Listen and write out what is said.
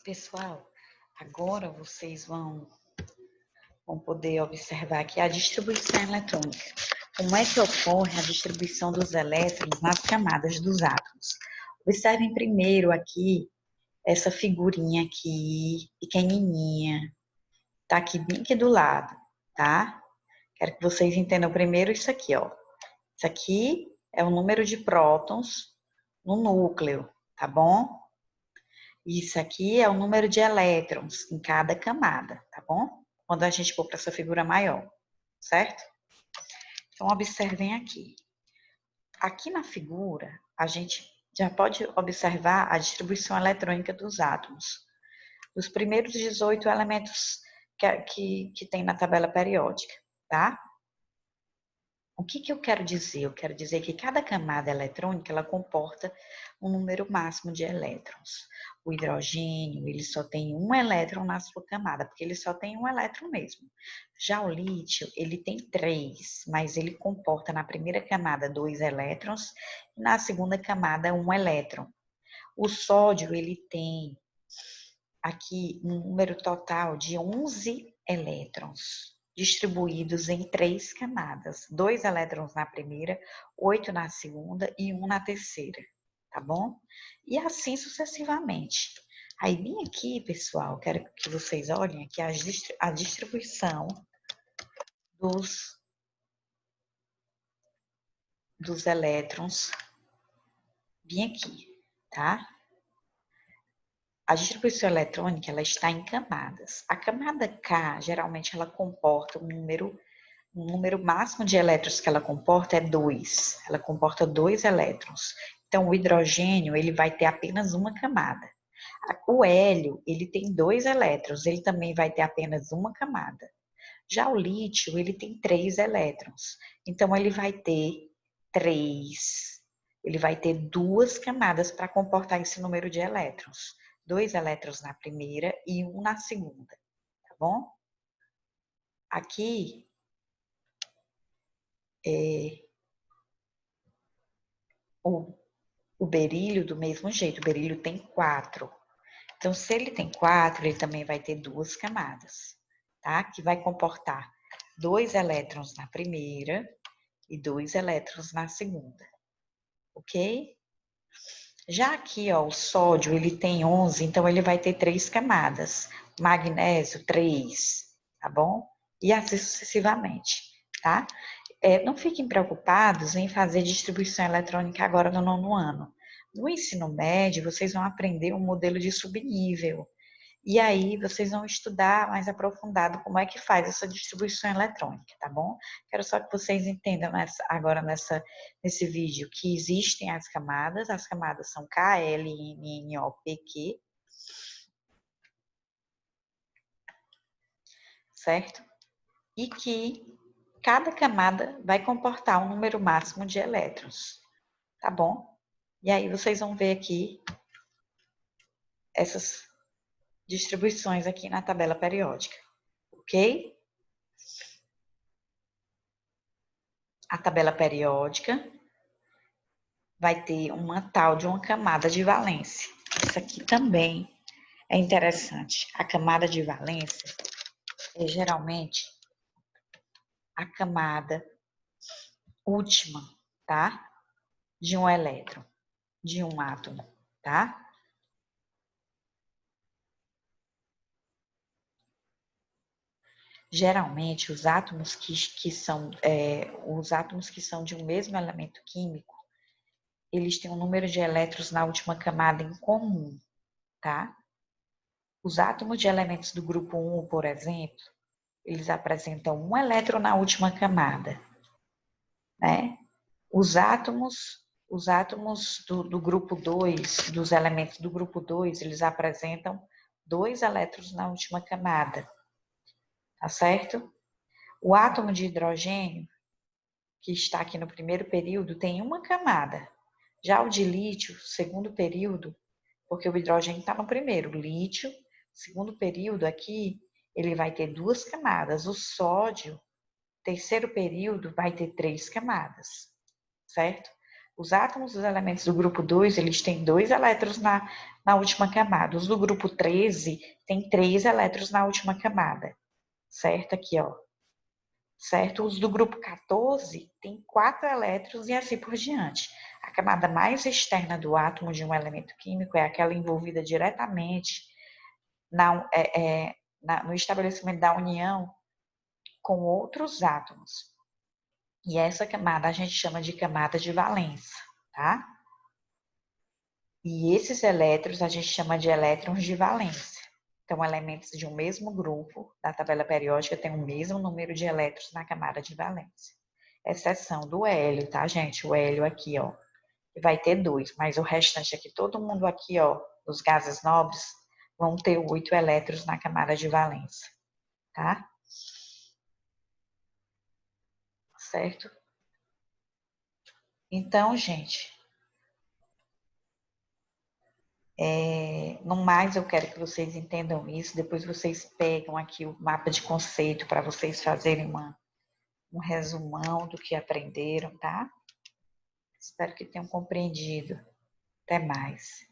Pessoal, agora vocês vão poder observar aqui a distribuição eletrônica. Como é que ocorre a distribuição dos elétrons nas camadas dos átomos? Observem primeiro aqui essa figurinha aqui, pequenininha. Tá aqui bem aqui do lado, tá? Quero que vocês entendam primeiro isso aqui, ó. Isso aqui é o número de prótons no núcleo, tá bom? Isso aqui é o número de elétrons em cada camada, tá bom? Quando a gente for para essa figura maior, certo? Então, observem aqui. Aqui na figura, a gente já pode observar a distribuição eletrônica dos átomos. Os primeiros 18 elementos que tem na tabela periódica, tá? O que eu quero dizer? Eu quero dizer que cada camada eletrônica, ela comporta um número máximo de elétrons. O hidrogênio, ele só tem um elétron na sua camada, porque ele só tem um elétron mesmo. Já o lítio, ele tem 3, mas ele comporta na primeira camada 2 elétrons e na segunda camada 1 elétron. O sódio, ele tem aqui um número total de 11 elétrons, distribuídos em 3 camadas. 2 elétrons na primeira, 8 na segunda e 1 na terceira, tá bom? E assim sucessivamente. Aí, bem aqui, pessoal, quero que vocês olhem aqui a distribuição dos elétrons, bem aqui, tá? A distribuição eletrônica, ela está em camadas. A camada K, geralmente, ela comporta um número máximo de elétrons que ela comporta é 2. Ela comporta 2 elétrons. Então, o hidrogênio, ele vai ter apenas uma camada. O hélio, ele tem 2 elétrons, ele também vai ter apenas uma camada. Já o lítio, ele tem 3 elétrons. Então, ele vai ter 3. Ele vai ter 2 camadas para comportar esse número de elétrons. 2 elétrons na primeira e 1 na segunda, tá bom? Aqui, o berílio, do mesmo jeito, o berílio tem 4. Então, se ele tem 4, ele também vai ter 2 camadas, tá? Que vai comportar 2 elétrons na primeira e 2 elétrons na segunda, ok? Já aqui, ó, o sódio, ele tem 11, então ele vai ter 3 camadas. Magnésio, 3, tá bom? E assim sucessivamente, tá? Não fiquem preocupados em fazer distribuição eletrônica agora no 9º ano. No ensino médio, vocês vão aprender um modelo de subnível. E aí, vocês vão estudar mais aprofundado como é que faz essa distribuição eletrônica, tá bom? Quero só que vocês entendam nesse vídeo que existem as camadas são K, L, M, N, O, P, Q, certo? E que cada camada vai comportar um número máximo de elétrons, tá bom? E aí vocês vão ver aqui essas distribuições aqui na tabela periódica, ok? A tabela periódica vai ter uma tal de uma camada de valência. Isso aqui também é interessante. A camada de valência é geralmente a camada última, tá? De um elétron, de um átomo, tá? Geralmente, os átomos que são de um mesmo elemento químico, eles têm um número de elétrons na última camada em comum, tá? Os átomos de elementos do grupo 1, por exemplo, eles apresentam um elétron na última camada, né? Os átomos do grupo 2, dos elementos do grupo 2, eles apresentam 2 elétrons na última camada, tá certo? O átomo de hidrogênio, que está aqui no primeiro período, tem uma camada. Já o de lítio, segundo período, porque o hidrogênio está no primeiro, o lítio, segundo período aqui, ele vai ter 2 camadas. O sódio, terceiro período, vai ter 3 camadas, certo? Os átomos dos elementos do grupo 2, eles têm 2 elétrons na última camada. Os do grupo 13 têm 3 elétrons na última camada. Certo? Aqui, ó. Certo? Os do grupo 14 têm 4 elétrons e assim por diante. A camada mais externa do átomo de um elemento químico é aquela envolvida diretamente no estabelecimento da união com outros átomos. E essa camada a gente chama de camada de valência, tá? E esses elétrons a gente chama de elétrons de valência. Então, elementos de um mesmo grupo da tabela periódica têm o mesmo número de elétrons na camada de valência. Exceção do hélio, tá, gente? O hélio aqui, ó, vai ter 2, mas o restante aqui, todo mundo aqui, ó, os gases nobres, vão ter 8 elétrons na camada de valência, tá? Certo? Então, gente, no mais eu quero que vocês entendam isso, depois vocês pegam aqui o mapa de conceito para vocês fazerem um resumão do que aprenderam, tá? Espero que tenham compreendido. Até mais.